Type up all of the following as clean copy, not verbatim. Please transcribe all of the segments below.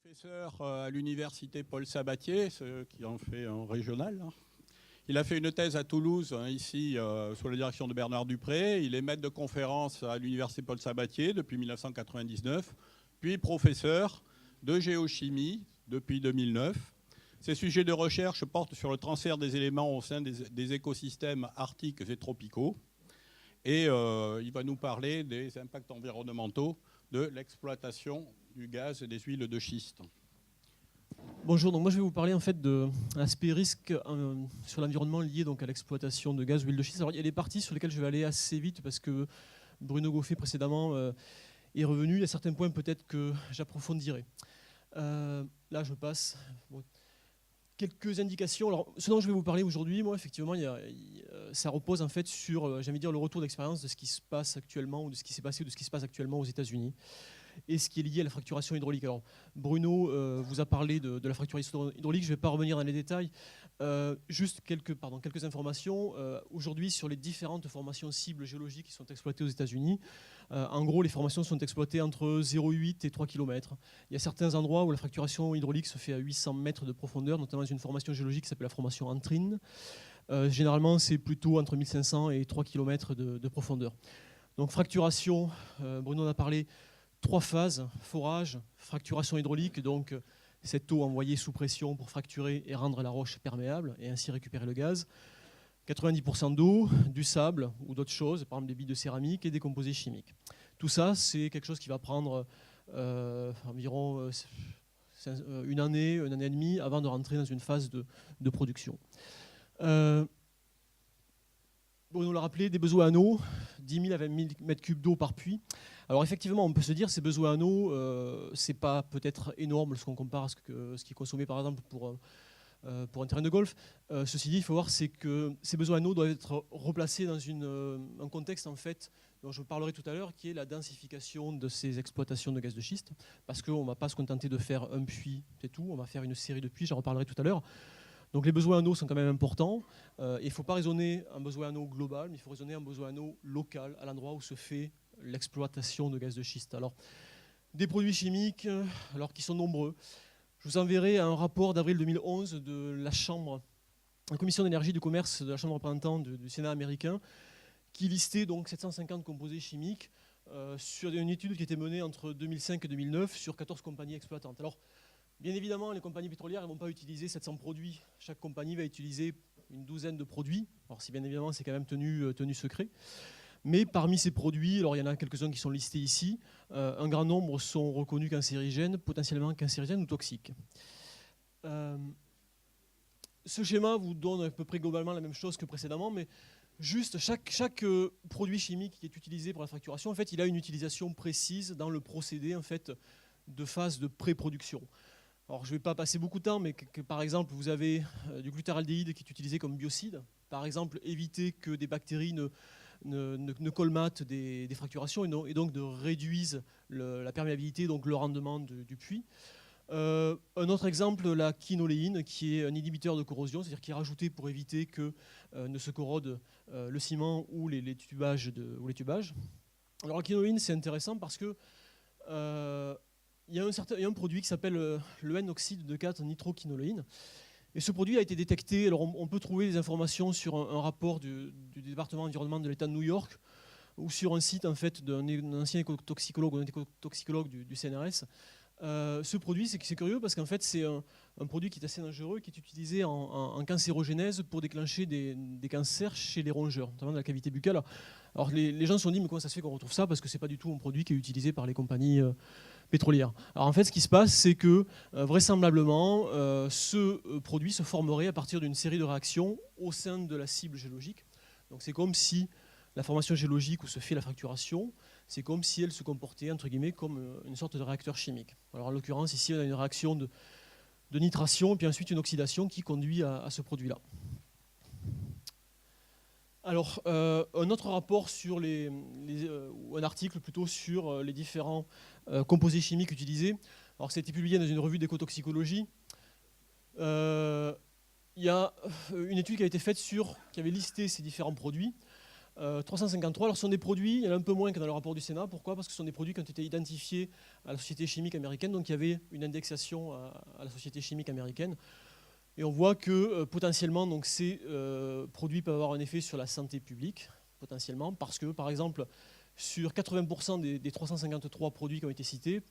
professeur à l'université Paul Sabatier, ce qui en fait un régional. Il a fait une thèse à Toulouse, ici, sous la direction de Bernard Dupré. Il est maître de conférence à l'université Paul Sabatier depuis 1999, puis professeur de géochimie depuis 2009. Ses sujets de recherche portent sur le transfert des éléments au sein des écosystèmes arctiques et tropicaux. Et il va nous parler des impacts environnementaux de l'exploitation du gaz et des huiles de schiste. Bonjour, donc moi je vais vous parler en fait de l'aspect risque sur l'environnement lié donc à l'exploitation de gaz ou huile de schiste. Alors il y a des parties sur lesquelles je vais aller assez vite parce que Bruno Goffet précédemment est revenu. Il y a certains points peut-être que j'approfondirai. Là je passe. Bon. Quelques indications. Alors, ce dont je vais vous parler aujourd'hui, moi, effectivement, ça repose en fait sur, j'allais dire, le retour d'expérience de ce qui se passe actuellement ou de ce qui s'est passé ou de ce qui se passe actuellement aux États-Unis et ce qui est lié à la fracturation hydraulique. Alors, Bruno vous a parlé de la fracturation hydraulique. Je ne vais pas revenir dans les détails. Juste quelques informations. Aujourd'hui, sur les différentes formations cibles géologiques qui sont exploitées aux États-Unis, en gros, les formations sont exploitées entre 0,8 et 3 km. Il y a certains endroits où la fracturation hydraulique se fait à 800 mètres de profondeur, notamment dans une formation géologique qui s'appelle la formation Antrine. Généralement, c'est plutôt entre 1500 et 3 km de profondeur. Donc, fracturation, Bruno en a parlé, 3 phases, forage, fracturation hydraulique, donc cette eau envoyée sous pression pour fracturer et rendre la roche perméable et ainsi récupérer le gaz. 90% d'eau, du sable ou d'autres choses, par exemple des billes de céramique et des composés chimiques. Tout ça, c'est quelque chose qui va prendre environ une année et demie avant de rentrer dans une phase de production. Bruno l'a rappelé, des besoins en eau, 10 000 à 20 000 m3 d'eau par puits. Alors effectivement, on peut se dire ces besoins en eau, c'est pas peut-être énorme lorsqu'on compare à ce qui est consommé par exemple pour un terrain de golf. Ceci dit, il faut voir c'est que ces besoins en eau doivent être replacés dans un contexte en fait dont je parlerai tout à l'heure, qui est la densification de ces exploitations de gaz de schiste, parce qu'on ne va pas se contenter de faire un puits, c'est tout, on va faire une série de puits, j'en reparlerai tout à l'heure. Donc les besoins en eau sont quand même importants. Il ne faut pas raisonner un besoin en eau global, mais il faut raisonner un besoin en eau local, à l'endroit où se fait l'exploitation de gaz de schiste. Alors, des produits chimiques, alors qui sont nombreux. Je vous enverrai un rapport d'avril 2011 de la commission d'énergie et du commerce de la Chambre représentante du Sénat américain, qui listait donc 750 composés chimiques sur une étude qui était menée entre 2005 et 2009 sur 14 compagnies exploitantes. Alors, bien évidemment, les compagnies pétrolières ne vont pas utiliser 700 produits. Chaque compagnie va utiliser une douzaine de produits. Alors, si bien évidemment, c'est quand même tenu secret. Mais parmi ces produits, alors il y en a quelques-uns qui sont listés ici, un grand nombre sont reconnus cancérigènes, potentiellement cancérigènes ou toxiques. Ce schéma vous donne à peu près globalement la même chose que précédemment, mais juste chaque produit chimique qui est utilisé pour la fracturation, en fait, il a une utilisation précise dans le procédé en fait, de phase de pré-production. Alors, je ne vais pas passer beaucoup de temps, mais par exemple, vous avez du glutáraldéhyde qui est utilisé comme biocide. Par exemple, éviter que des bactéries ne colmatent des fracturations et donc de réduisent la perméabilité, donc le rendement du puits. Un autre exemple, la quinoléine, qui est un inhibiteur de corrosion, c'est-à-dire qui est rajouté pour éviter que ne se corrode le ciment ou les tubages. Alors la quinoléine, c'est intéressant parce que il y a un produit qui s'appelle le N-oxyde de 4 nitroquinoléine. Et ce produit a été détecté. Alors on peut trouver des informations sur un rapport du département environnement de l'État de New York ou sur un site en fait, d'un ancien écotoxicologue ou d'un écotoxicologue du CNRS. Ce produit, c'est curieux parce qu'en fait, c'est un produit qui est assez dangereux, qui est utilisé en cancérogénèse pour déclencher des cancers chez les rongeurs, notamment de la cavité buccale. Alors les gens se sont dit, mais comment ça se fait qu'on retrouve ça? Parce que ce n'est pas du tout un produit qui est utilisé par les compagnies pétrolières. Alors en fait, ce qui se passe, c'est que vraisemblablement, ce produit se formerait à partir d'une série de réactions au sein de la cible géologique. Donc c'est comme si la formation géologique où se fait la fracturation, c'est comme si elle se comportait, entre guillemets, comme une sorte de réacteur chimique. Alors en l'occurrence, ici, on a une réaction de nitration, et puis ensuite une oxydation qui conduit à ce produit-là. Alors, un autre rapport sur ou un article plutôt sur les différents composés chimiques utilisés. Alors, ça a été publié dans une revue d'écotoxicologie. Il y a une étude qui a été faite qui avait listé ces différents produits. 353, alors ce sont des produits, il y en a un peu moins que dans le rapport du Sénat. Pourquoi? Parce que ce sont des produits qui ont été identifiés à la Société chimique américaine, donc il y avait une indexation à la Société chimique américaine. Et on voit que potentiellement donc, ces produits peuvent avoir un effet sur la santé publique, potentiellement, parce que par exemple, sur 80% des 353 produits qui ont été cités,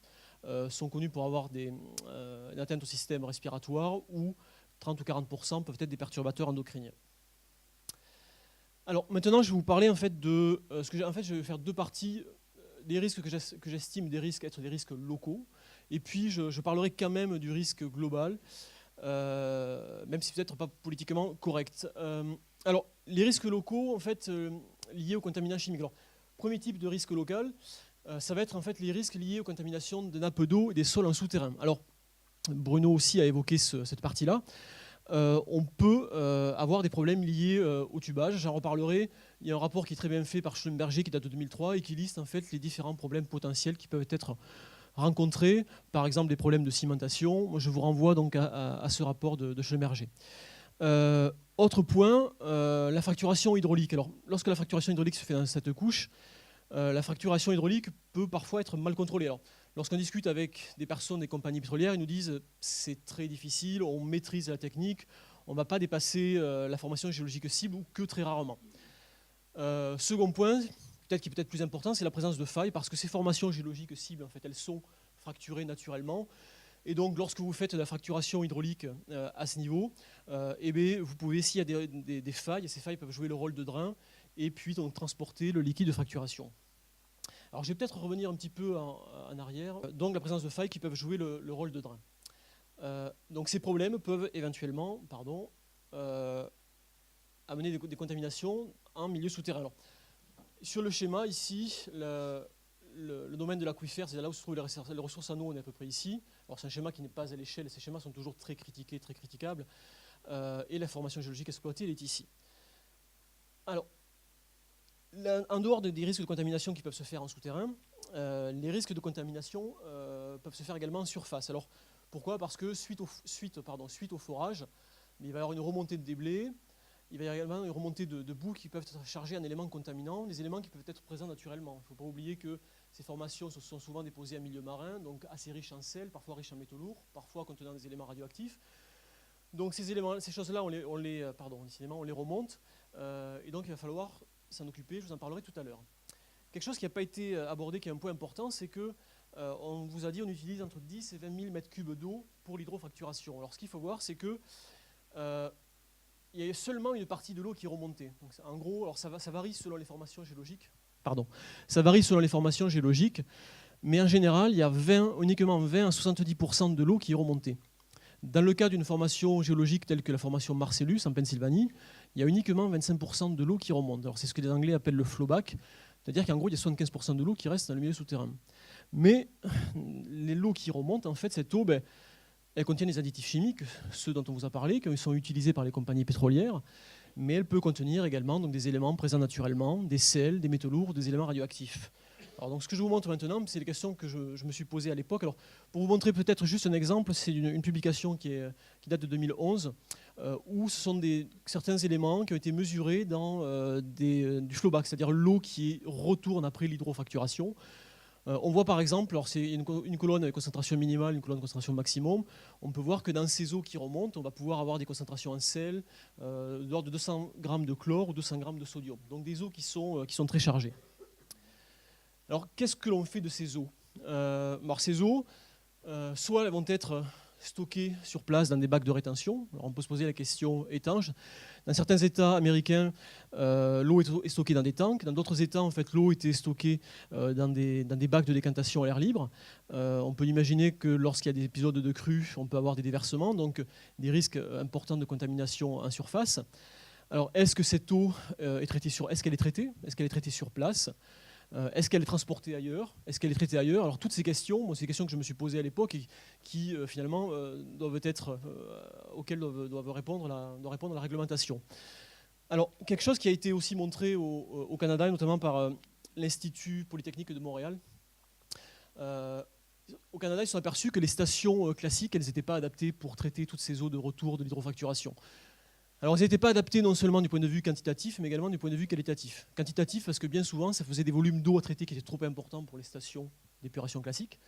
sont connus pour avoir une atteinte au système respiratoire, ou 30 ou 40% peuvent être des perturbateurs endocriniens. Alors maintenant, je vais vous parler en fait de je vais faire deux parties, des risques que j'estime être des risques locaux, et puis je parlerai quand même du risque global, même si peut-être pas politiquement correct. Alors les risques locaux en fait liés aux contaminants chimiques. Alors, premier type de risque local, ça va être en fait les risques liés aux contaminations des nappes d'eau et des sols en souterrain. Alors Bruno aussi a évoqué cette partie-là. On peut avoir des problèmes liés au tubage. J'en reparlerai. Il y a un rapport qui est très bien fait par Schlumberger qui date de 2003 et qui liste en fait les différents problèmes potentiels qui peuvent être rencontrés. Par exemple, des problèmes de cimentation. Moi, je vous renvoie donc à ce rapport de Schlumberger. Autre point, la fracturation hydraulique. Alors, lorsque la fracturation hydraulique se fait dans cette couche, la fracturation hydraulique peut parfois être mal contrôlée. Alors, lorsqu'on discute avec des personnes des compagnies pétrolières, ils nous disent c'est très difficile, on maîtrise la technique, on ne va pas dépasser la formation géologique cible ou que très rarement. Second point, qui est peut-être plus important, c'est la présence de failles, parce que ces formations géologiques cibles, en fait, elles sont fracturées naturellement. Et donc, lorsque vous faites de la fracturation hydraulique à ce niveau, vous pouvez, s'il y a des failles, ces failles peuvent jouer le rôle de drain et puis donc transporter le liquide de fracturation. Alors, je vais peut-être revenir un petit peu en arrière. Donc, la présence de failles qui peuvent jouer le rôle de drain. Donc, ces problèmes peuvent éventuellement amener des contaminations en milieu souterrain. Alors, sur le schéma, ici, le domaine de l'aquifère, c'est là où se trouvent les ressources en eau, on est à peu près ici. Alors, c'est un schéma qui n'est pas à l'échelle, ces schémas sont toujours très critiqués, très critiquables. Et la formation géologique exploitée, elle est ici. Alors, en dehors des risques de contamination qui peuvent se faire en souterrain, les risques de contamination peuvent se faire également en surface. Alors, pourquoi? Parce que suite au forage, il va y avoir une remontée de déblais, il va y avoir également une remontée de boue qui peuvent être chargés en éléments contaminants, des éléments qui peuvent être présents naturellement. Il ne faut pas oublier que ces formations sont souvent déposées en milieu marin, donc assez riches en sel, parfois riches en métaux lourds, parfois contenant des éléments radioactifs. Donc ces choses-là, on les remonte, et donc il va falloir s'en occuper, je vous en parlerai tout à l'heure. Quelque chose qui n'a pas été abordé, qui est un point important, c'est que on vous a dit qu'on utilise entre 10 et 20 000 m3 d'eau pour l'hydrofracturation. Alors ce qu'il faut voir, c'est que il y a seulement une partie de l'eau qui est remontée. Donc, en gros, alors ça varie selon les formations géologiques. Ça varie selon les formations géologiques, mais en général, il y a uniquement 20 à 70% de l'eau qui est remontée. Dans le cas d'une formation géologique telle que la formation Marcellus en Pennsylvanie, il y a uniquement 25% de l'eau qui remonte. Alors c'est ce que les Anglais appellent le flowback, c'est-à-dire qu'en gros, il y a 75% de l'eau qui reste dans le milieu souterrain. Mais l'eau qui remonte, en fait, cette eau, elle contient des additifs chimiques, ceux dont on vous a parlé, qui sont utilisés par les compagnies pétrolières, mais elle peut contenir également donc, des éléments présents naturellement, des sels, des métaux lourds, des éléments radioactifs. Alors, donc, ce que je vous montre maintenant, c'est les questions que je me suis posées à l'époque. Alors, pour vous montrer peut-être juste un exemple, c'est une publication qui date de 2011, où ce sont certains éléments qui ont été mesurés dans du flowback, c'est-à-dire l'eau qui retourne après l'hydrofracturation. On voit par exemple, alors c'est une colonne avec concentration minimale, une colonne de concentration maximum. On peut voir que dans ces eaux qui remontent, on va pouvoir avoir des concentrations en sel de l'ordre de 200 grammes de chlore ou 200 grammes de sodium. Donc des eaux qui sont très chargées. Alors qu'est-ce que l'on fait de ces eaux? Alors ces eaux, soit elles vont être stockées sur place dans des bacs de rétention. Alors on peut se poser la question étanche. Dans certains États américains, l'eau est stockée dans des tanks. Dans d'autres États, en fait, l'eau était stockée dans des bacs de décantation à l'air libre. On peut imaginer que lorsqu'il y a des épisodes de crue, on peut avoir des déversements, donc des risques importants de contamination en surface. Alors, est-ce que cette eau est traitée Est-ce qu'elle est traitée? Est-ce qu'elle est traitée sur place? Est-ce qu'elle est transportée ailleurs? Est-ce qu'elle est traitée ailleurs? Alors toutes ces questions, c'est des questions que je me suis posées à l'époque et qui finalement auxquelles doit répondre la réglementation. Alors quelque chose qui a été aussi montré au Canada, et notamment par l'Institut Polytechnique de Montréal. Au Canada, ils se sont aperçus que les stations classiques, elles n'étaient pas adaptées pour traiter toutes ces eaux de retour de l'hydrofracturation. Alors, ils n'étaient pas adaptés non seulement du point de vue quantitatif, mais également du point de vue qualitatif. Quantitatif, parce que bien souvent, ça faisait des volumes d'eau à traiter qui étaient trop importants pour les stations d'épuration classiques.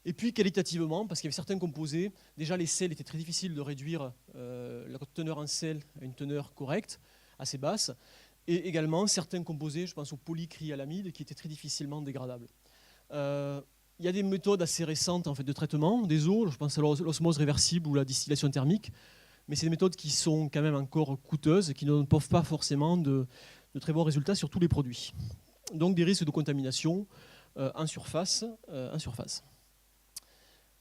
Et puis qualitativement, parce qu'il y avait certains composés, déjà les sels étaient très difficiles de réduire la teneur en sel à une teneur correcte, assez basse, et également certains composés, je pense aux polycryalamides, qui étaient très difficilement dégradables. Il y a des méthodes assez récentes en fait, de traitement des eaux, je pense à l'osmose réversible ou la distillation thermique, mais c'est des méthodes qui sont quand même encore coûteuses et qui ne peuvent pas forcément de très bons résultats sur tous les produits. Donc des risques de contamination en surface.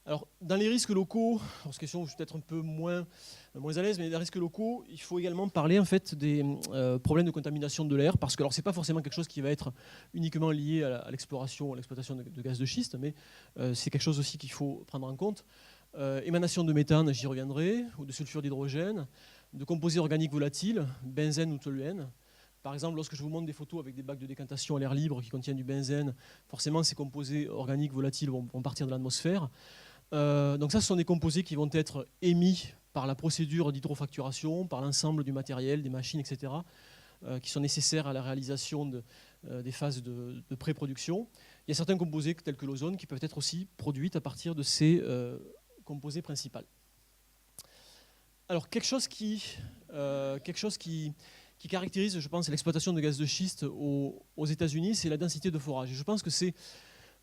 Alors, dans les risques locaux, alors, question où je suis peut-être un peu moins à l'aise, mais dans les risques locaux, il faut également parler en fait, des problèmes de contamination de l'air, parce que ce n'est pas forcément quelque chose qui va être uniquement lié à l'exploration, à l'exploitation de gaz de schiste, mais c'est quelque chose aussi qu'il faut prendre en compte. Émanation de méthane, j'y reviendrai, ou de sulfure d'hydrogène, de composés organiques volatiles, benzène ou toluène. Par exemple, lorsque je vous montre des photos avec des bacs de décantation à l'air libre qui contiennent du benzène, forcément ces composés organiques volatiles vont partir de l'atmosphère. Donc ça, ce sont des composés qui vont être émis par la procédure d'hydrofracturation, par l'ensemble du matériel, des machines, etc., qui sont nécessaires à la réalisation des phases de pré-production. Il y a certains composés, tels que l'ozone, qui peuvent être aussi produits à partir de ces composés principaux. Alors, quelque chose qui caractérise, je pense, l'exploitation de gaz de schiste aux États-Unis, c'est la densité de forage. Et je pense que c'est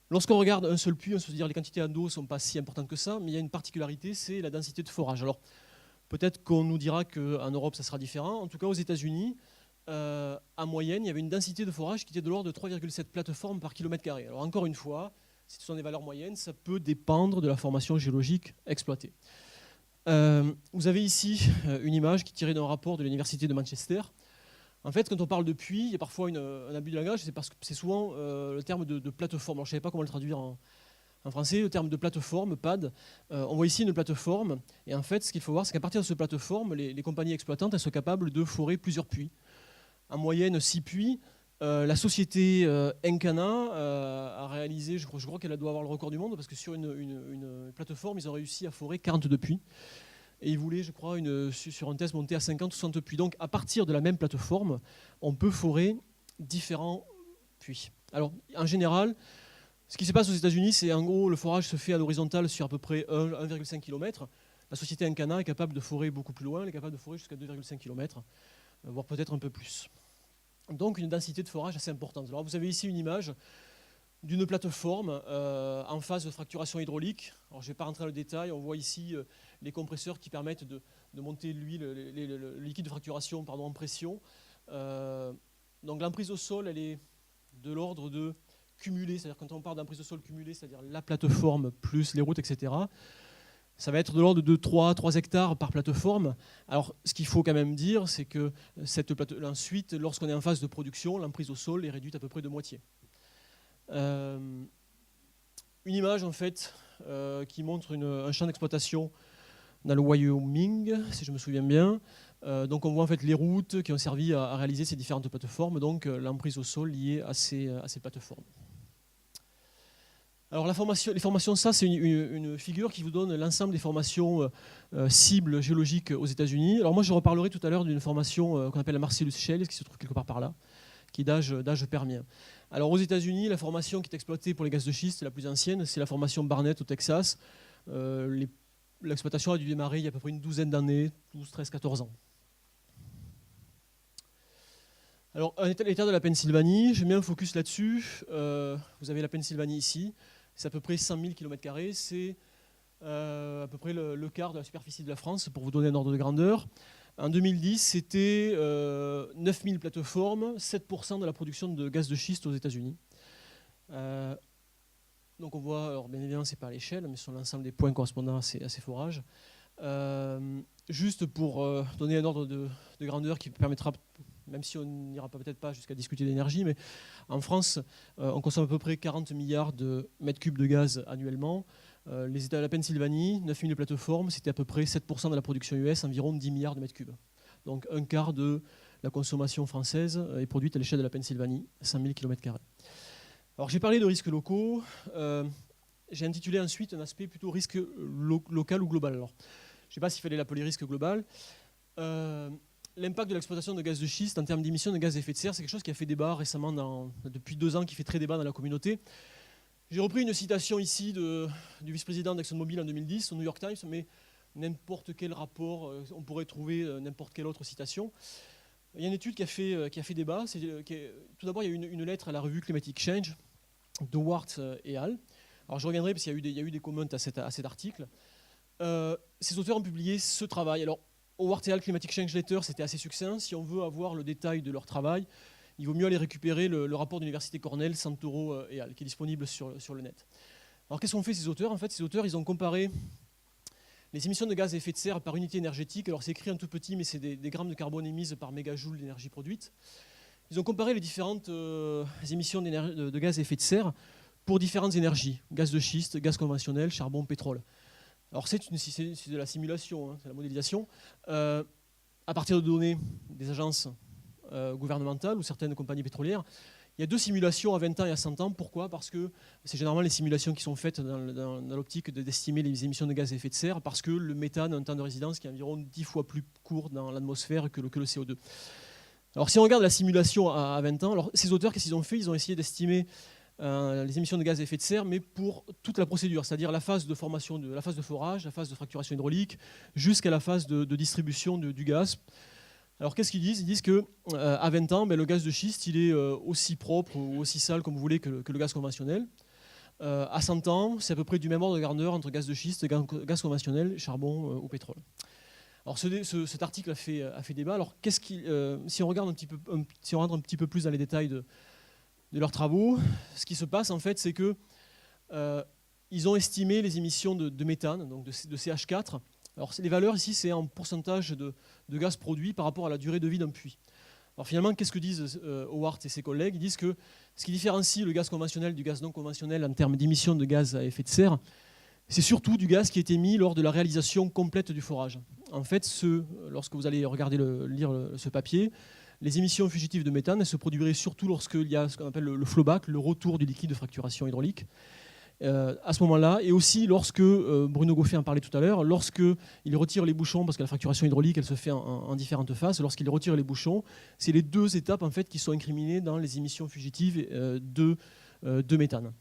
lorsqu'on regarde un seul puits, on se dit que les quantités d'eau ne sont pas si importantes que ça, mais il y a une particularité, c'est la densité de forage. Alors, peut-être qu'on nous dira qu'en Europe, ça sera différent. En tout cas, aux États-Unis, en moyenne, il y avait une densité de forage qui était de l'ordre de 3,7 plateformes par kilomètre carré. Alors, encore une fois, si ce sont des valeurs moyennes, ça peut dépendre de la formation géologique exploitée. Vous avez ici une image qui est tirée d'un rapport de l'Université de Manchester. En fait, quand on parle de puits, il y a parfois un abus de langage, c'est parce que c'est souvent le terme de plateforme. Alors, je ne savais pas comment le traduire en français, le terme de plateforme, PAD. On voit ici une plateforme, et en fait, ce qu'il faut voir, c'est qu'à partir de cette plateforme, les compagnies exploitantes, elles sont capables de forer plusieurs puits. En moyenne, 6 puits. La société Encana a réalisé, je crois qu'elle doit avoir le record du monde, parce que sur une plateforme, ils ont réussi à forer 42 puits. Et ils voulaient, je crois, sur un test monter à 50 ou 60 puits. Donc, à partir de la même plateforme, on peut forer différents puits. Alors, en général, ce qui se passe aux États-Unis, c'est en gros, le forage se fait à l'horizontale sur à peu près 1,5 km. La société Encana est capable de forer beaucoup plus loin, elle est capable de forer jusqu'à 2,5 km, voire peut-être un peu plus. Donc, une densité de forage assez importante. Alors, vous avez ici une image d'une plateforme en phase de fracturation hydraulique. Alors, je ne vais pas rentrer dans le détail. On voit ici les compresseurs qui permettent de monter l'huile, le liquide de fracturation en pression. Donc, l'emprise au sol, elle est de l'ordre de cumulée. C'est-à-dire quand on parle d'emprise au sol cumulée, c'est-à-dire la plateforme plus les routes, etc., ça va être de l'ordre de 3 hectares par plateforme. Alors, ce qu'il faut quand même dire, c'est que ensuite, lorsqu'on est en phase de production, l'emprise au sol est réduite à peu près de moitié. Une image en fait qui montre un champ d'exploitation dans le Wyoming, si je me souviens bien. Donc on voit en fait les routes qui ont servi à réaliser ces différentes plateformes, donc l'emprise au sol liée à ces plateformes. Alors les formations, ça c'est une figure qui vous donne l'ensemble des formations cibles géologiques aux États-Unis. Alors moi je reparlerai tout à l'heure d'une formation qu'on appelle la Marcellus Shale, qui se trouve quelque part par là, qui est d'âge permien. Alors aux États-Unis, la formation qui est exploitée pour les gaz de schiste, la plus ancienne, c'est la formation Barnett au Texas. L'exploitation a dû démarrer il y a à peu près une douzaine d'années, 12, 13, 14 ans. Alors, l'état de la Pennsylvanie, j'ai mis un focus là-dessus. Vous avez la Pennsylvanie ici, c'est à peu près 100 000 km², c'est à peu près le quart de la superficie de la France, pour vous donner un ordre de grandeur. En 2010, c'était 9000 plateformes, 7% de la production de gaz de schiste aux États-Unis. Donc on voit, alors bien évidemment, ce n'est pas à l'échelle, mais sur l'ensemble des points correspondant à ces forages. Juste pour donner un ordre de grandeur qui permettra, même si on n'ira peut-être pas jusqu'à discuter d'énergie, mais en France, on consomme à peu près 40 milliards de mètres cubes de gaz annuellement. Les États de la Pennsylvanie, 9000 plateformes, c'était à peu près 7% de la production US, environ 10 milliards de mètres cubes. Donc un quart de la consommation française est produite à l'échelle de la Pennsylvanie, 100 000 km². Alors j'ai parlé de risques locaux, j'ai intitulé ensuite un aspect plutôt risque local ou global. Alors, je ne sais pas s'il fallait l'appeler risque global. l'impact de l'exploitation de gaz de schiste en termes d'émissions de gaz à effet de serre, c'est quelque chose qui a fait débat récemment, depuis 2 ans, qui fait très débat dans la communauté. J'ai repris une citation ici du vice-président d'ExxonMobil en 2010 au New York Times, mais n'importe quel rapport, on pourrait trouver n'importe quelle autre citation. Il y a une étude qui a fait débat. Tout d'abord, il y a une lettre à la revue Climatic Change de Howard et al. Alors je reviendrai parce qu'il y a eu des comments à cet article. Ces auteurs ont publié ce travail. Alors, Howard et al. Climatic Change Letter, c'était assez succinct. Si on veut avoir le détail de leur travail, il vaut mieux aller récupérer le rapport d'Université Cornell, Santoro et al., qui est disponible sur le net. Alors qu'est-ce qu'ont fait ces auteurs? En fait, ces auteurs, ils ont comparé les émissions de gaz à effet de serre par unité énergétique. Alors c'est écrit en tout petit, mais c'est des grammes de carbone émises par mégajoule d'énergie produite. Ils ont comparé les différentes émissions de gaz à effet de serre pour différentes énergies, gaz de schiste, gaz conventionnel, charbon, pétrole. Alors c'est de la simulation, c'est de la modélisation, à partir de données des agences gouvernementales ou certaines compagnies pétrolières. Il y a 2 simulations à 20 ans et à 100 ans. Pourquoi? Parce que c'est généralement les simulations qui sont faites dans l'optique d'estimer les émissions de gaz à effet de serre, parce que le méthane a un temps de résidence qui est environ 10 fois plus court dans l'atmosphère que le CO2. Alors si on regarde la simulation à 20 ans, alors, ces auteurs, qu'est-ce qu'ils ont fait? Ils ont essayé d'estimer les émissions de gaz à effet de serre, mais pour toute la procédure, c'est-à-dire la phase de formation, la phase de forage, la phase de fracturation hydraulique, jusqu'à la phase de distribution du gaz. Alors qu'est-ce qu'ils disent? Ils disent qu'à 20 ans, le gaz de schiste, il est aussi propre ou aussi sale, comme vous voulez, que le gaz conventionnel. À 100 ans, c'est à peu près du même ordre de grandeur entre gaz de schiste, gaz conventionnel, charbon ou pétrole. Alors cet article a fait débat. Alors si on regarde si on rentre un petit peu plus dans les détails de leurs travaux, ce qui se passe en fait, c'est que ils ont estimé les émissions de méthane, donc de CH4. Alors les valeurs ici, c'est en pourcentage de gaz produit par rapport à la durée de vie d'un puits. Alors finalement, qu'est-ce que disent Howard et ses collègues? Ils disent que ce qui différencie le gaz conventionnel du gaz non conventionnel en termes d'émissions de gaz à effet de serre, c'est surtout du gaz qui est émis lors de la réalisation complète du forage. En fait, lorsque vous allez lire ce papier, les émissions fugitives de méthane se produiraient surtout lorsqu'il y a ce qu'on appelle le flowback, le retour du liquide de fracturation hydraulique. À ce moment-là, et aussi lorsque, Bruno Goffet en parlait tout à l'heure, lorsqu'il retire les bouchons, parce que la fracturation hydraulique, elle se fait en différentes phases, lorsqu'il retire les bouchons, c'est les 2 étapes en fait, qui sont incriminées dans les émissions fugitives de méthane.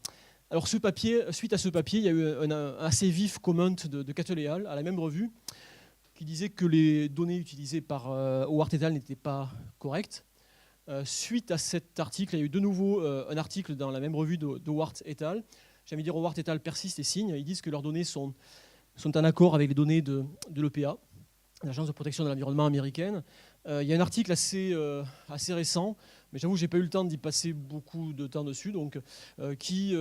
Alors suite à ce papier, il y a eu un assez vif comment de Cattle et al. À la même revue, qui disait que les données utilisées par Howard et al. N'étaient pas correctes. Suite à cet article, il y a eu de nouveau un article dans la même revue d'Howard et al. J'ai envie de dire, Howard et al. Persistent et signent. Ils disent que leurs données sont en accord avec les données de l'EPA, l'Agence de protection de l'environnement américaine. Il y a un article assez récent, mais j'avoue que je n'ai pas eu le temps d'y passer beaucoup de temps dessus, donc, qui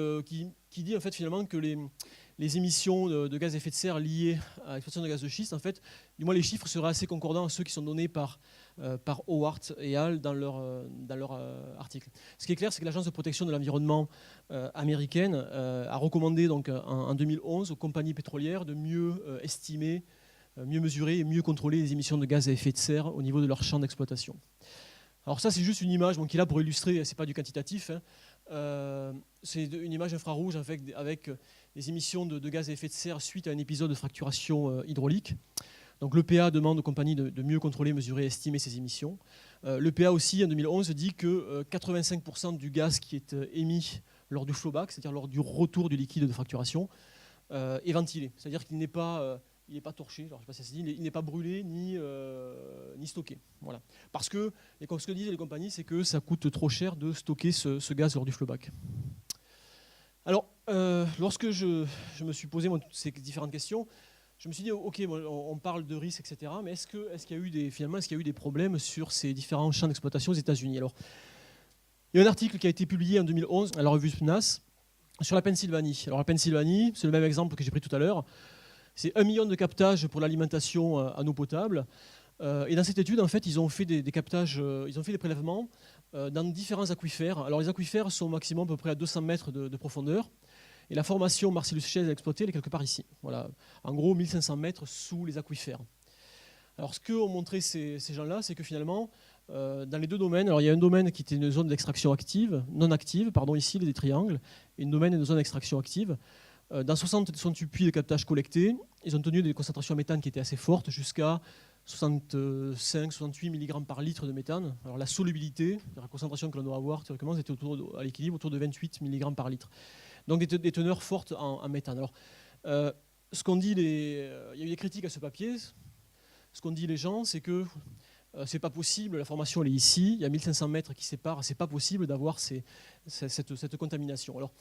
dit en fait, finalement que les émissions de gaz à effet de serre liées à l'exploitation de gaz de schiste, en fait, du moins les chiffres seraient assez concordants à ceux qui sont donnés par Howard et al. Dans leur article. Ce qui est clair, c'est que l'Agence de protection de l'environnement américaine a recommandé donc, en 2011 aux compagnies pétrolières de mieux estimer, mieux mesurer et mieux contrôler les émissions de gaz à effet de serre au niveau de leur champ d'exploitation. Alors ça, c'est juste une image qui est là pour illustrer, c'est pas du quantitatif, c'est une image infrarouge avec les émissions de gaz à effet de serre suite à un épisode de fracturation hydraulique. Donc l'EPA demande aux compagnies de mieux contrôler, mesurer et estimer ces émissions. L'EPA aussi, en 2011, dit que 85% du gaz qui est émis lors du flowback, c'est-à-dire lors du retour du liquide de fracturation, est ventilé. C'est-à-dire qu'il n'est pas torché, alors, je sais pas si ça se dit, il n'est pas brûlé ni stocké. Voilà. Parce que, ce que disent les compagnies, c'est que ça coûte trop cher de stocker ce gaz lors du flowback. Alors, lorsque je me suis posé toutes ces différentes questions, je me suis dit, ok, on parle de risques, etc., mais est-ce qu'il y a eu des problèmes sur ces différents champs d'exploitation aux États-Unis? Alors, il y a un article qui a été publié en 2011 à la revue PNAS sur la Pennsylvanie. Alors, la Pennsylvanie, c'est le même exemple que j'ai pris tout à l'heure. C'est 1 million de captages pour l'alimentation en eau potable. Et dans cette étude, en fait, ils ont fait des captages, ils ont fait des prélèvements dans différents aquifères. Alors, les aquifères sont au maximum à peu près à 200 mètres de profondeur. Et la formation Marcellus Shale exploitée, elle est quelque part ici. Voilà. En gros, 1500 mètres sous les aquifères. Alors, ce qu'ont montré ces gens-là, c'est que finalement, dans les 2 domaines, alors il y a un domaine qui était une zone d'extraction active, non active, pardon, ici, des triangles, et un domaine de zone d'extraction active. Dans 68 puits de captage collectés, ils ont tenu des concentrations en méthane qui étaient assez fortes, jusqu'à 65-68 mg par litre de méthane. Alors la solubilité, la concentration que l'on doit avoir théoriquement, c'était à l'équilibre autour de 28 mg par litre. Donc des teneurs fortes en méthane. Alors, ce qu'on dit, il y a eu des critiques à ce papier. Ce qu'ont dit les gens, c'est que c'est pas possible, la formation elle est ici, il y a 1500 mètres qui séparent, c'est pas possible d'avoir cette contamination. Alors,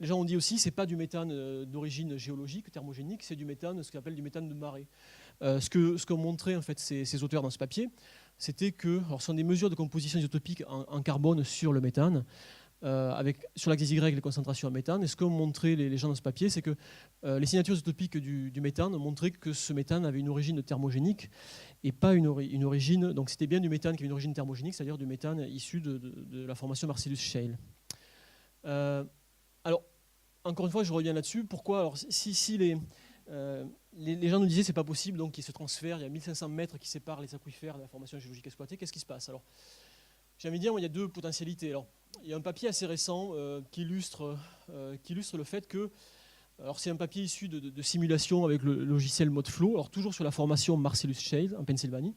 les gens ont dit aussi, c'est pas du méthane d'origine géologique, thermogénique, c'est du méthane, ce qu'on appelle du méthane de marée. Ce qu'ont montré en fait ces auteurs dans ce papier, c'était que, alors, ce sont des mesures de composition isotopique en carbone sur le méthane, sur l'axe Y les concentrations en méthane. Et ce qu'ont montré les gens dans ce papier, c'est que les signatures isotopiques du méthane ont montré que ce méthane avait une origine thermogénique et pas une origine. Donc c'était bien du méthane qui avait une origine thermogénique, c'est-à-dire du méthane issu de la formation Marcellus Shale. Alors, encore une fois, je reviens là-dessus. Pourquoi? Alors, si les gens nous disaient que ce n'est pas possible, donc qu'ils se transfèrent, il y a 1500 mètres qui séparent les aquifères de la formation géologique exploitée, qu'est-ce qui se passe? Alors, j'ai envie de dire, il y a deux potentialités. Alors, il y a un papier assez récent qui illustre le fait que, alors c'est un papier issu de simulation avec le logiciel Modflow, alors toujours sur la formation Marcellus Shale en Pennsylvanie,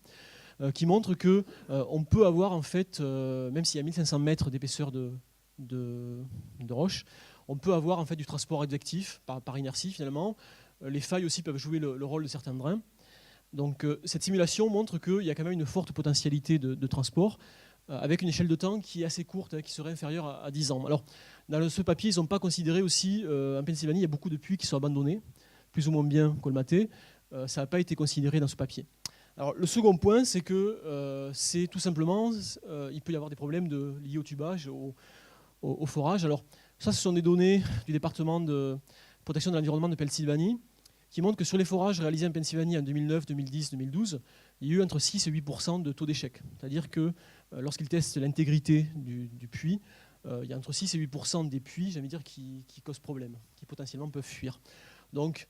qui montre que on peut avoir en fait, même s'il y a 1500 mètres d'épaisseur de roche, on peut avoir en fait du transport advectif par inertie finalement. Les failles aussi peuvent jouer le rôle de certains drains. Donc cette simulation montre qu'il y a quand même une forte potentialité de transport, avec une échelle de temps qui est assez courte, qui serait inférieure à 10 ans. Alors, dans ce papier, ils n'ont pas considéré aussi, en Pennsylvanie, il y a beaucoup de puits qui sont abandonnés, plus ou moins bien colmatés. Ça n'a pas été considéré dans ce papier. Alors, le second point, c'est que c'est tout simplement, il peut y avoir des problèmes liés au tubage, au forage. Alors, ça, ce sont des données du département de protection de l'environnement de Pennsylvanie, qui montrent que sur les forages réalisés en Pennsylvanie en 2009, 2010, 2012, il y a eu entre 6 et 8% de taux d'échec. C'est-à-dire que lorsqu'ils testent l'intégrité du puits, il y a entre 6 et 8% des puits, j'ai envie de dire, qui causent problème, qui potentiellement peuvent fuir. Donc,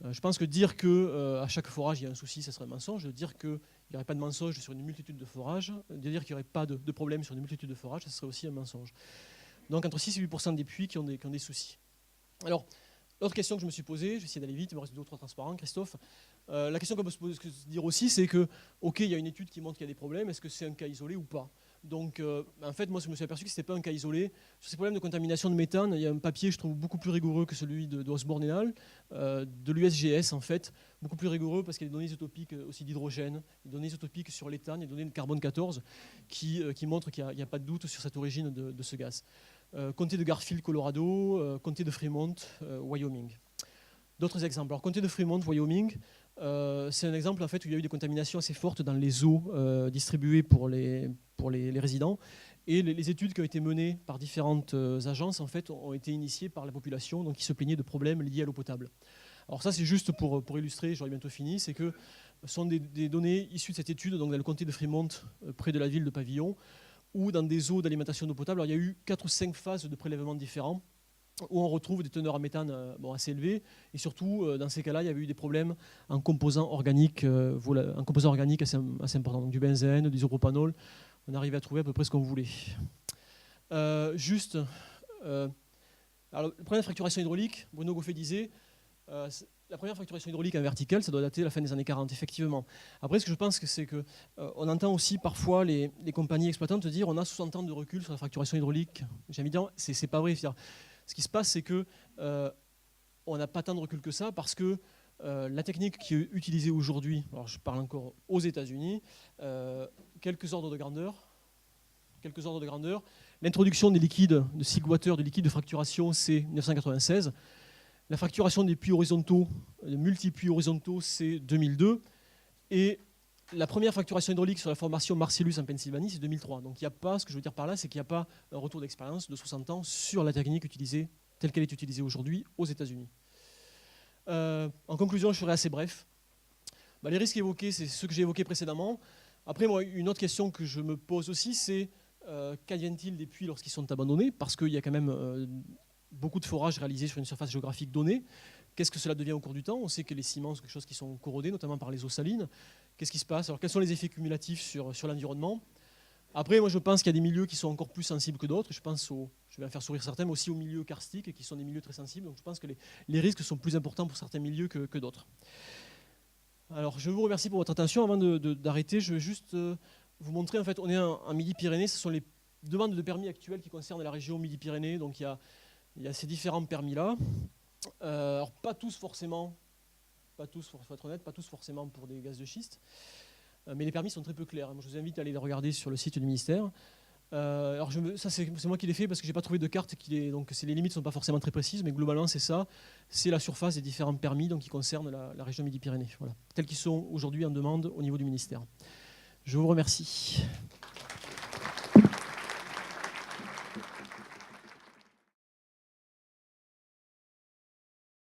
je pense que dire qu'à chaque forage il y a un souci, ça serait un mensonge. Dire qu'il n'y aurait pas de mensonge sur une multitude de forages, de dire qu'il n'y aurait pas de problème sur une multitude de forages, ça serait aussi un mensonge. Donc, entre 6 et 8% des puits qui ont des soucis. Alors, l'autre question que je me suis posée, je vais essayer d'aller vite, il me reste 2 ou 3 transparents, Christophe. La question qu'on peut se dire aussi, c'est que, ok, il y a une étude qui montre qu'il y a des problèmes, est-ce que c'est un cas isolé ou pas? Donc, en fait, moi, je me suis aperçu que ce n'était pas un cas isolé. Sur ces problèmes de contamination de méthane, il y a un papier, je trouve, beaucoup plus rigoureux que celui d'Osborne et al., de l'USGS, en fait, beaucoup plus rigoureux parce qu'il y a des données isotopiques aussi d'hydrogène, des données isotopiques sur l'éthane, des données de carbone 14 qui montrent qu'il n'y a pas de doute sur cette origine de ce gaz. Comté de Garfield, Colorado, comté de Fremont, Wyoming. D'autres exemples. Alors, comté de Fremont, Wyoming, c'est un exemple en fait, où il y a eu des contaminations assez fortes dans les eaux distribuées pour les résidents. Et les études qui ont été menées par différentes agences en fait, ont été initiées par la population, donc qui se plaignaient de problèmes liés à l'eau potable. Alors ça, c'est juste pour illustrer, j'aurai bientôt fini, c'est que ce sont des données issues de cette étude, donc dans le comté de Fremont, près de la ville de Pavillon, ou dans des eaux d'alimentation d'eau potable. Alors, il y a eu 4 ou 5 phases de prélèvement différents où on retrouve des teneurs en méthane assez élevées. Et surtout, dans ces cas-là, il y avait eu des problèmes en composants organiques, assez importants. Donc, du benzène, du isopropanol. On arrivait à trouver à peu près ce qu'on voulait. Alors, le problème de fracturation hydraulique, Bruno Goffet disait... la première fracturation hydraulique en verticale, ça doit dater de la fin des années 40, effectivement. Après, ce que je pense, c'est qu'on entend aussi parfois les compagnies exploitantes dire on a 60 ans de recul sur la fracturation hydraulique. J'ai envie de dire, c'est pas vrai. Ce qui se passe, c'est qu'on n'a pas tant de recul que ça parce que la technique qui est utilisée aujourd'hui, alors je parle encore aux États-Unis, quelques ordres de grandeur. L'introduction des liquides, de Seawater, de liquides de fracturation, c'est 1996. La fracturation des puits horizontaux, des multi-puits horizontaux, c'est 2002. Et la première fracturation hydraulique sur la formation Marcellus en Pennsylvanie, c'est 2003. Donc il n'y a pas, ce que je veux dire par là, c'est qu'il n'y a pas un retour d'expérience de 60 ans sur la technique utilisée, telle qu'elle est utilisée aujourd'hui aux États-Unis. En conclusion, je serai assez bref. Les risques évoqués, c'est ceux que j'ai évoqués précédemment. Après, moi, une autre question que je me pose aussi, c'est qu'advient-il des puits lorsqu'ils sont abandonnés? Parce qu'il y a quand même... beaucoup de forages réalisés sur une surface géographique donnée. Qu'est-ce que cela devient au cours du temps? On sait que les ciments sont quelque chose qui sont corrodés, notamment par les eaux salines. Qu'est-ce qui se passe? Alors, quels sont les effets cumulatifs sur l'environnement? Après, moi, je pense qu'il y a des milieux qui sont encore plus sensibles que d'autres. Je pense, je vais en faire sourire certains, mais aussi aux milieux karstiques, qui sont des milieux très sensibles. Donc, je pense que les risques sont plus importants pour certains milieux que d'autres. Alors, je vous remercie pour votre attention. Avant d'arrêter, je vais juste vous montrer. En fait, on est en Midi-Pyrénées. Ce sont les demandes de permis actuelles qui concernent la région Midi-Pyrénées. Donc, il y a ces différents permis-là. Alors, pas tous forcément, il faut être honnête, pas tous forcément pour des gaz de schiste. Mais les permis sont très peu clairs. Moi, je vous invite à aller les regarder sur le site du ministère. Alors ça c'est moi qui l'ai fait parce que j'ai pas trouvé de carte donc les limites sont pas forcément très précises, mais globalement c'est ça, c'est la surface des différents permis donc qui concernent la région Midi-Pyrénées, voilà, tels qu'ils sont aujourd'hui en demande au niveau du ministère. Je vous remercie.